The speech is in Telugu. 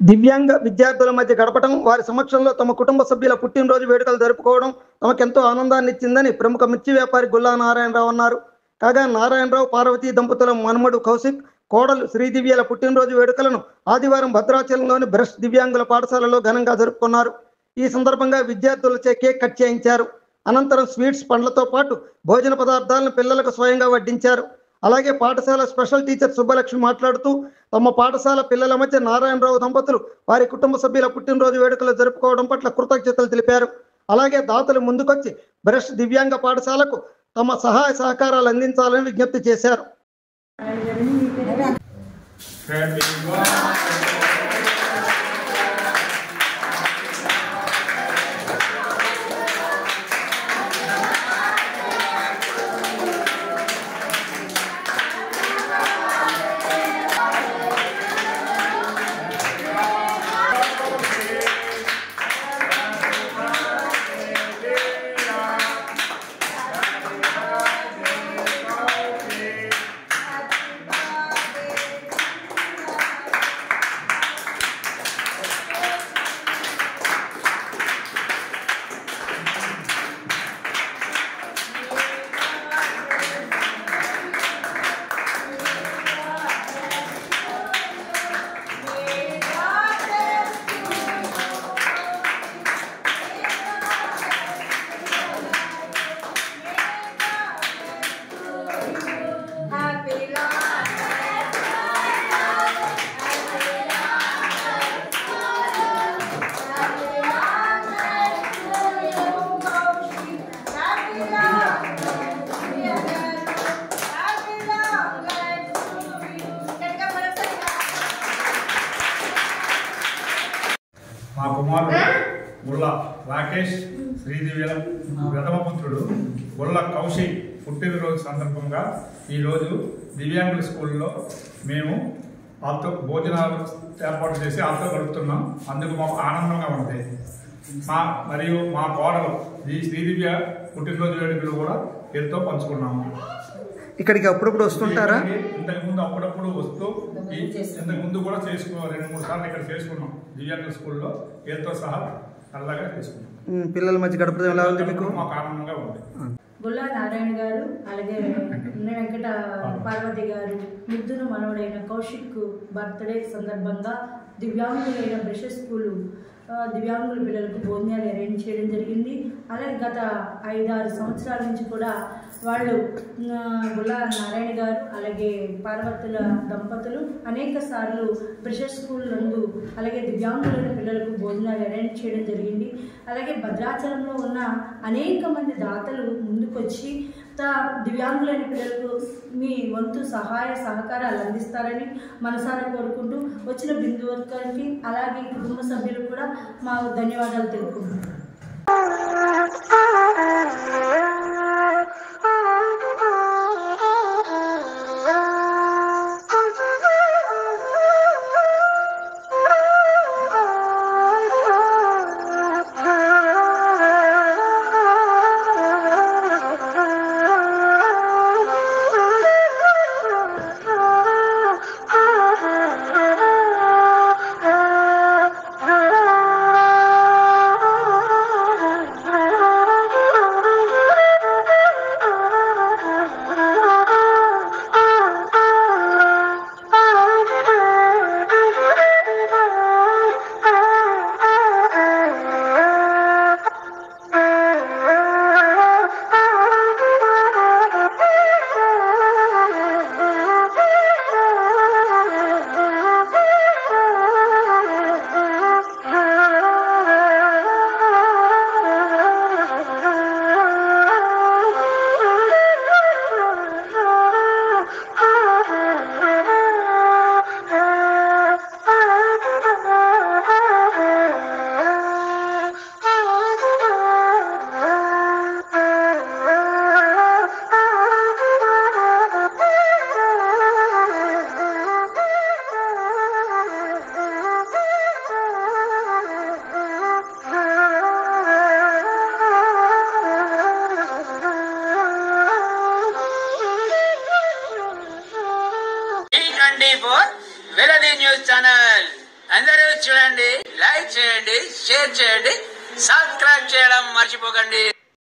దివ్యాంగ విద్యార్థుల మధ్య గడపడం, వారి సమక్షంలో తమ కుటుంబ సభ్యుల పుట్టినరోజు వేడుకలు జరుపుకోవడం తమకెంతో ఆనందాన్ని ఇచ్చిందని ప్రముఖ మిర్చి వ్యాపారి గుల్లా నారాయణరావు అన్నారు. కాగా నారాయణరావు పార్వతీ దంపతుల మనుమడు కౌశిక్, కోడలు శ్రీదివ్యల పుట్టినరోజు వేడుకలను ఆదివారం భద్రాచలంలోని బ్రష్ దివ్యాంగుల పాఠశాలలో ఘనంగా జరుపుకున్నారు. ఈ సందర్భంగా విద్యార్థులచే కేక్ కట్ చేయించారు. అనంతరం స్వీట్స్, పండ్లతో పాటు భోజన పదార్థాలను పిల్లలకు స్వయంగా వడ్డించారు. అలాగే పాఠశాల స్పెషల్ టీచర్ సుబ్బలక్ష్మి మాట్లాడుతూ తమ పాఠశాల పిల్లల మధ్య నారాయణరావు దంపతులు వారి కుటుంబ సభ్యుల పుట్టినరోజు వేడుకలు జరుపుకోవడం పట్ల కృతజ్ఞతలు తెలిపారు. అలాగే దాతలు ముందుకొచ్చి బ్రష్ దివ్యాంగ పాఠశాలకు తమ సహాయ సహకారాలు అందించాలని విజ్ఞప్తి చేశారు. మా కుమారుడు గుల్ల రాకేష్ శ్రీదివ్యల ప్రథమ పుత్రుడు గుల్ల కౌశిక్ పుట్టినరోజు సందర్భంగా ఈరోజు దివ్యాంగుల స్కూల్లో మేము వాళ్ళతో భోజనాలు ఏర్పాటు చేసి వాళ్ళతో గడుపుతున్నాం. అందుకు మాకు ఆనందంగా ఉంది. మరియు మా కోడలు ఈ శ్రీదివ్య పుట్టినరోజు వేడుకలు కూడా ఎంతో పంచుకున్నాము. ఇక్కడికి అప్పుడప్పుడు వస్తుంటారా? ఇంతకుముందు అప్పుడప్పుడు వస్తూ ఇంతకుముందు కూడా 2-3 సార్లు ఇక్కడ చేసుకున్నాం. దివ్యాంగుల స్కూల్లో ఎంతో సహా అలాగా చేసుకున్నాం. పిల్లల మధ్య గడపడం ఎలా ఉంది మీకు? మాకు ఆనందంగా ఉంది. గుల్లా నారాయణ గారు, అలాగే వెంకట పార్వతి గారు ముద్దును మనవడైన కౌశిక్ బర్త్డే సందర్భంగా దివ్యాంగులైన బ్రష్ స్కూలు దివ్యాంగుల పిల్లలకు భోజనాలు అరేంజ్ చేయడం జరిగింది. అలాగే గత 5-6 సంవత్సరాల నుంచి కూడా వాళ్ళు గుల్లా నారాయణ గారు అలాగే పార్వతుల దంపతులు అనేక సార్లు బ్రష్ స్కూల్ నందు అలాగే దివ్యాంగులైన పిల్లలకు భోజనాలు అరేంజ్ చేయడం జరిగింది. అలాగే భద్రాచలంలో ఉన్న అనేక మంది దాతలు ముందుకొచ్చి దివ్యాంగులైన పిల్లలకు మీ వంతు సహాయ సహకారాలు అందిస్తారని మనసారా కోరుకుంటూ వచ్చిన బిందు వర్గానికి అలాగే కుటుంబ సభ్యులకు కూడా మా ధన్యవాదాలు తెలుపుకుంటున్నాం. Veladey News Channel. అందరూ చూడండి, లైక్ చేయండి, షేర్ చేయండి, సబ్స్క్రైబ్ చేయడం మర్చిపోకండి.